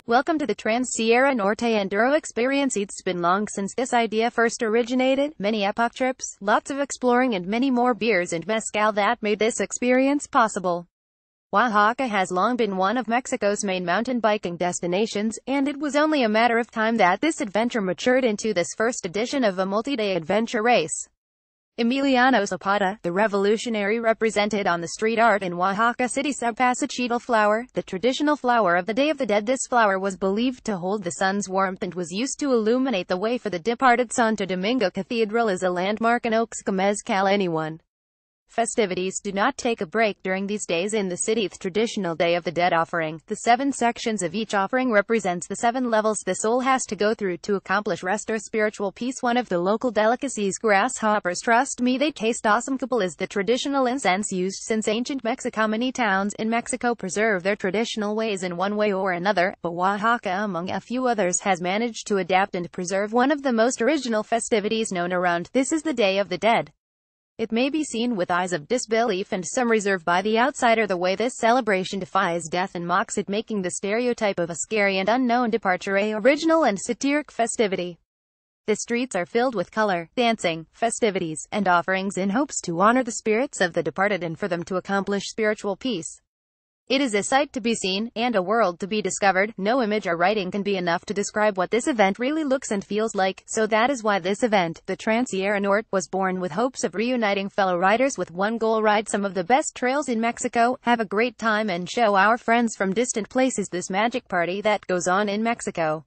Welcome to the Trans Sierra Norte Enduro experience. It's been long since this idea first originated, many epoch trips, lots of exploring and many more beers and mezcal that made this experience possible. Oaxaca has long been one of Mexico's main mountain biking destinations, and it was only a matter of time that this adventure matured into this first edition of a multi-day adventure race. Emiliano Zapata, the revolutionary, represented on the street art in Oaxaca City Sapasachitl flower, the traditional flower of the Day of the Dead. This flower was believed to hold the sun's warmth and was used to illuminate the way for the departed. Santo Domingo Cathedral is a landmark in Oaxaca. Mezcal anyone. Festivities do not take a break during these days in the city's traditional Day of the Dead offering. The 7 sections of each offering represents the 7 levels the soul has to go through to accomplish rest or spiritual peace. One of the local delicacies, grasshoppers, trust me, they taste awesome. Copal is the traditional incense used since ancient Mexico. Many towns in Mexico preserve their traditional ways in one way or another, but Oaxaca, among a few others, has managed to adapt and preserve one of the most original festivities known around. This is the Day of the Dead. It may be seen with eyes of disbelief and some reserve by the outsider the way this celebration defies death and mocks it, making the stereotype of a scary and unknown departure a original and satiric festivity. The streets are filled with color, dancing, festivities, and offerings in hopes to honor the spirits of the departed and for them to accomplish spiritual peace. It is a sight to be seen, and a world to be discovered. No image or writing can be enough to describe what this event really looks and feels like, so that is why this event, the Trans Sierra Norte, was born with hopes of reuniting fellow riders with one goal: ride some of the best trails in Mexico, have a great time, and show our friends from distant places this magic party that goes on in Mexico.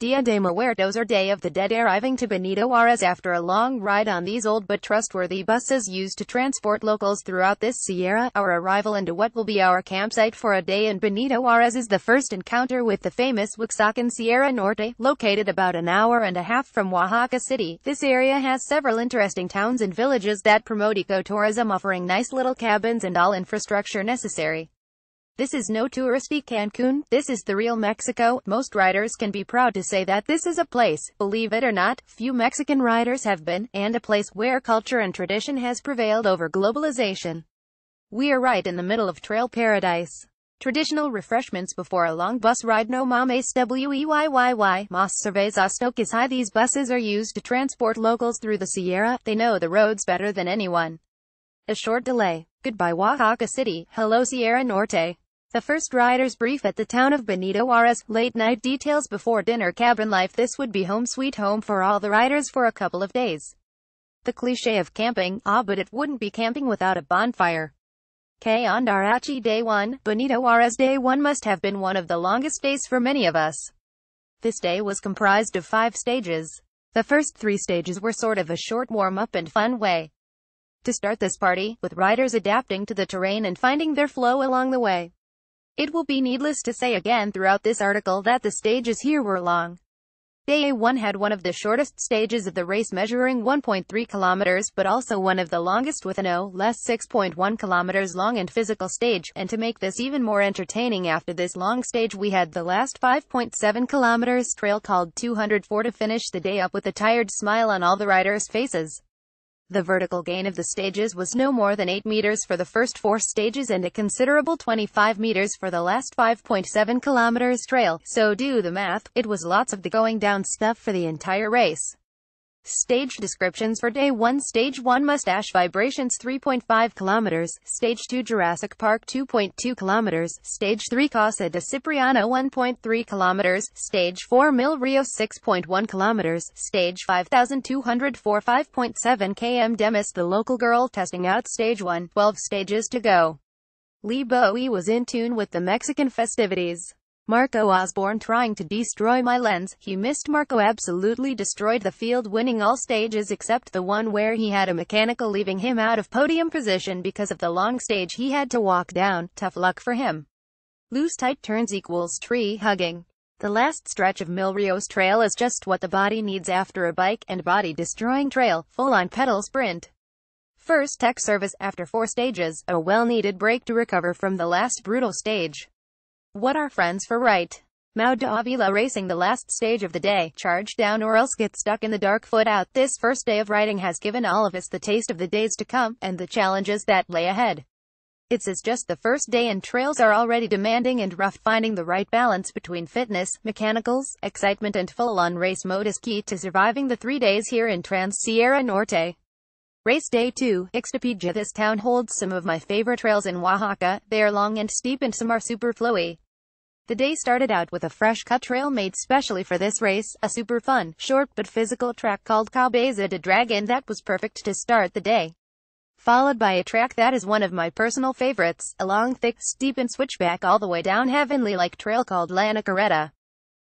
Dia de Muertos, or Day of the Dead, arriving to Benito Juarez after a long ride on these old but trustworthy buses used to transport locals throughout this Sierra. Our arrival into what will be our campsite for a day in Benito Juarez is the first encounter with the famous Oaxacan Sierra Norte, located about an hour and a half from Oaxaca City. This area has several interesting towns and villages that promote ecotourism, offering nice little cabins and all infrastructure necessary. This is no touristy Cancun, this is the real Mexico. Most riders can be proud to say that this is a place, believe it or not, few Mexican riders have been, and a place where culture and tradition has prevailed over globalization. We are right in the middle of trail paradise. Traditional refreshments before a long bus ride. No mames weyy, mas cerveza stock is high. These buses are used to transport locals through the Sierra. They know the roads better than anyone. A short delay. Goodbye Oaxaca City, hello Sierra Norte. The first rider's brief at the town of Benito Juarez, late night details before dinner, cabin life. This would be home sweet home for all the riders for a couple of days. The cliché of camping, but it wouldn't be camping without a bonfire. Que Andarachi Day 1, Benito Juarez Day 1 must have been one of the longest days for many of us. This day was comprised of 5 stages. The first 3 stages were sort of a short warm-up and fun way to start this party, with riders adapting to the terrain and finding their flow along the way. It will be needless to say again throughout this article that the stages here were long. Day 1 had one of the shortest stages of the race, measuring 1.3 kilometers, but also one of the longest with a no less 6.1 kilometers long and physical stage, and to make this even more entertaining after this long stage we had the last 5.7 kilometers trail called 204 to finish the day up with a tired smile on all the riders' faces. The vertical gain of the stages was no more than 8 meters for the first 4 stages and a considerable 25 meters for the last 5.7 kilometers trail, so do the math, it was lots of the going down stuff for the entire race. Stage descriptions for Day 1. Stage 1 Mustache Vibrations 3.5 kilometers, Stage 2 Jurassic Park 2.2 kilometers, Stage 3 Casa de Cipriano 1.3 kilometers, Stage 4 Mil Rio 6.1 kilometers, Stage 5204 5.7 km. Demis, the local girl, testing out Stage 1, 12 stages to go. Lee Bowie was in tune with the Mexican festivities. Marco Osborne trying to destroy my lens. He missed. Marco absolutely destroyed the field, winning all stages except the one where he had a mechanical leaving him out of podium position because of the long stage he had to walk down. Tough luck for him. Loose tight turns equals tree hugging. The last stretch of Mil Rios trail is just what the body needs after a bike and body destroying trail, full on pedal sprint. First tech service after 4 stages, a well needed break to recover from the last brutal stage. What are friends for, right? Mau de Avila racing the last stage of the day. Charge down or else get stuck in the dark. Foot out. This first day of riding has given all of us the taste of the days to come, and the challenges that lay ahead. It's just the first day and trails are already demanding and rough. Finding the right balance between fitness, mechanicals, excitement and full-on race mode is key to surviving the 3 days here in Trans Sierra Norte. Race Day 2, Ixtapija. This town holds some of my favorite trails in Oaxaca. They are long and steep and some are super flowy. The day started out with a fresh cut trail made specially for this race, a super fun, short but physical track called Cabeza de Dragon that was perfect to start the day. Followed by a track that is one of my personal favorites, a long, thick, steep and switchback all the way down heavenly-like trail called La Nacareta.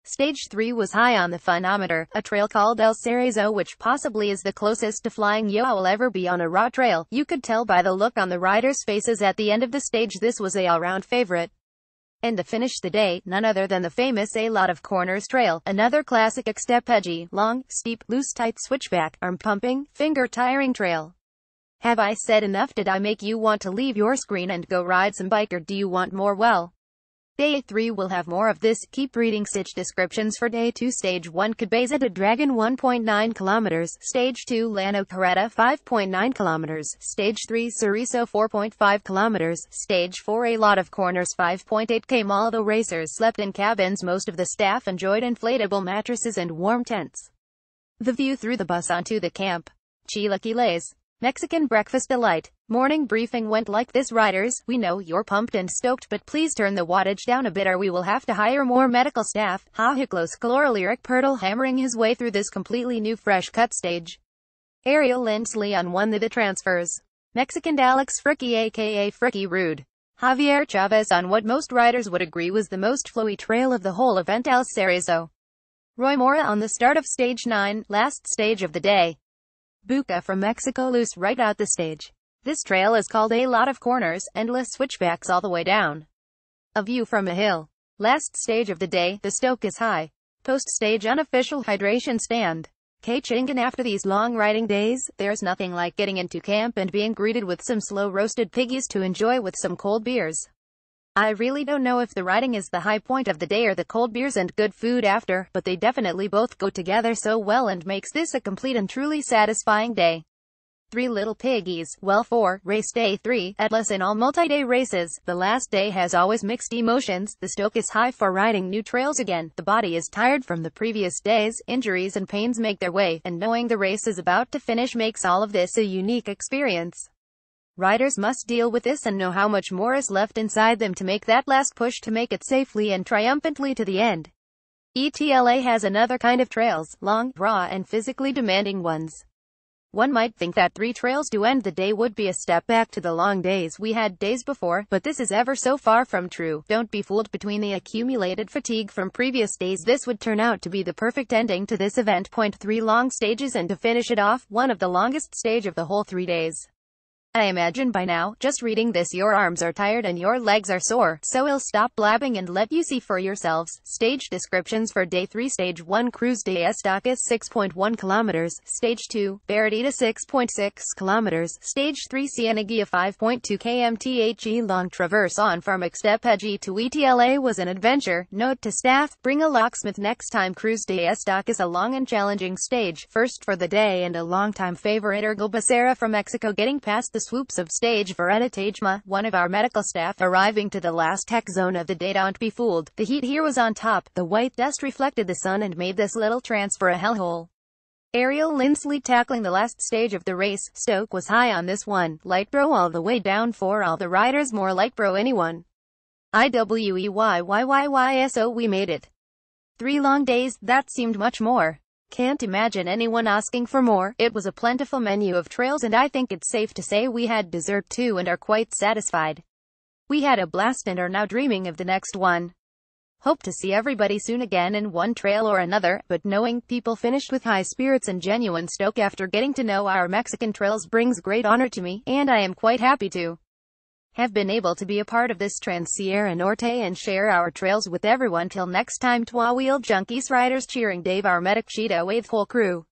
Stage 3 was high on the funometer, a trail called El Cerezo which possibly is the closest to flying yo will ever be on a raw trail. You could tell by the look on the riders' faces at the end of the stage this was a all-round favorite. And to finish the day, none other than the famous A Lot of Corners Trail, another classic Ixtapija, long, steep, loose tight switchback, arm-pumping, finger-tiring trail. Have I said enough? Did I make you want to leave your screen and go ride some bike, or do you want more? Well, Day 3 will have more of this. Keep reading stage descriptions for Day 2. Stage 1 Cabeza de Dragon 1.9 kilometers, Stage 2 La Nacareta 5.9 kilometers, Stage 3 Cerezo 4.5 kilometers, Stage 4 A Lot of Corners 5.8 km. Although racers slept in cabins, most of the staff enjoyed inflatable mattresses and warm tents. The view through the bus onto the camp. Chilaquiles. Mexican breakfast delight. Morning briefing went like this: riders, we know you're pumped and stoked, but please turn the wattage down a bit or we will have to hire more medical staff. Hahiklos Caloric Pirtle hammering his way through this completely new fresh cut stage. Ariel Lindsley on one the transfers. Mexican Alex Fricky aka Fricky Rude. Javier Chavez on what most riders would agree was the most flowy trail of the whole event, El Cerezo. Roy Mora on the start of Stage 9, last stage of the day. Buca from Mexico loose right out the stage. This trail is called A Lot of Corners, endless switchbacks all the way down. A view from a hill. Last stage of the day, the stoke is high. Post-stage unofficial hydration stand. Chingan. After these long riding days, there's nothing like getting into camp and being greeted with some slow roasted piggies to enjoy with some cold beers. I really don't know if the riding is the high point of the day or the cold beers and good food after, but they definitely both go together so well and makes this a complete and truly satisfying day. 3 little piggies. Well, for Race Day 3, Atlas in all multi-day races, the last day has always mixed emotions. The stoke is high for riding new trails again. The body is tired from the previous days, injuries and pains make their way, and knowing the race is about to finish makes all of this a unique experience. Riders must deal with this and know how much more is left inside them to make that last push to make it safely and triumphantly to the end. ETLA has another kind of trails, long, raw and physically demanding ones. One might think that 3 trails to end the day would be a step back to the long days we had days before, but this is ever so far from true. Don't be fooled. Between the accumulated fatigue from previous days, this would turn out to be the perfect ending to this event. 3 long stages, and to finish it off, one of the longest stage of the whole 3 days. I imagine by now, just reading this, your arms are tired and your legs are sore, so I'll stop blabbing and let you see for yourselves. Stage descriptions for Day 3. Stage 1 Cruz de Estacas 6.1 kilometers, Stage 2 Baratita 6.6 kilometers, Stage 3 Cieneguilla 5.2 km. The long traverse on from Ixtapija to ETLA was an adventure. Note to staff: bring a locksmith next time. Cruz de Estacas, a long and challenging stage, first for the day and a long-time favorite. Ergo Becerra from Mexico getting past the swoops of stage Vereda Tajma, one of our medical staff, arriving to the last tech zone of the day. Don't be fooled. The heat here was on top. The white dust reflected the sun and made this little transfer a hellhole. Ariel Lindsley tackling the last stage of the race. Stoke was high on this one. Light bro all the way down for all the riders. More light bro anyone. IWEYYYYSO. We made it. 3 long days, that seemed much more. Can't imagine anyone asking for more. It was a plentiful menu of trails, and I think it's safe to say we had dessert too and are quite satisfied. We had a blast and are now dreaming of the next one. Hope to see everybody soon again in one trail or another, but knowing people finished with high spirits and genuine stoke after getting to know our Mexican trails brings great honor to me, and I am quite happy to have been able to be a part of this Trans Sierra Norte and share our trails with everyone. Till next time, Twa Wheel Junkies riders cheering Dave, our medic, Cheetah with whole crew.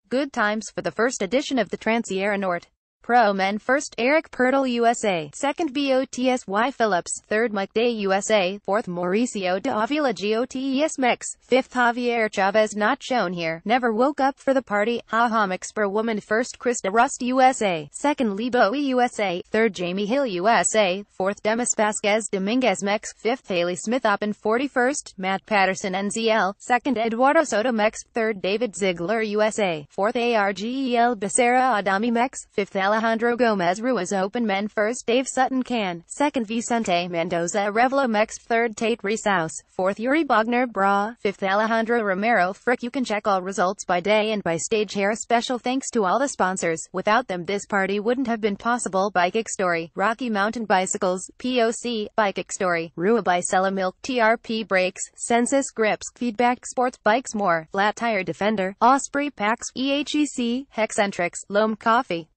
Good times for the first edition of the Trans Sierra Norte. Pro Men First, Eric Pirtle USA. Second, Botsy Phillips. Third, Mike Day USA. Fourth, Mauricio de Avila Gotes Mex. Fifth, Javier Chavez not shown here. Never woke up for the party. Haha Mex. Per Woman First, Krista Rust USA. Second, Lee Bowie USA. Third, Jamie Hill USA. Fourth, Demis Vasquez Dominguez Mex. Fifth, Haley Smith Oppen 41st. Matt Patterson NZL. Second, Eduardo Soto Mex. Third, David Ziegler USA. Fourth, Argel Becerra Adami Mex. Fifth, Alejandro Gomez Ruiz Open Men First, Dave Sutton Can. Second, Vicente Mendoza Revelo Mex. Third, Tate Reesouse. Fourth, Yuri Bogner Bra. Fifth, Alejandro Romero Frick. You can check all results by day and by stage here. Special thanks to all the sponsors. Without them this party wouldn't have been possible. Bike Story, Rocky Mountain Bicycles, POC, Bike Story, Rua Bicella Milk, TRP Brakes, Census Grips, Feedback Sports Bikes More, Flat Tire Defender, Osprey Packs, EHEC, Hexcentrics, Loam Coffee.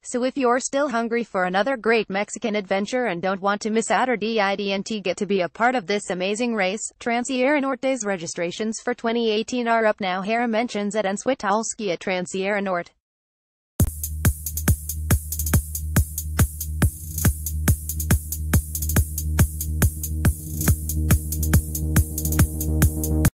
So if you're still hungry for another great Mexican adventure and don't want to miss out or didn't get to be a part of this amazing race, Trans Sierra Norte's registrations for 2018 are up now. Here mentions at Enswitalski at Trans Sierra Norte.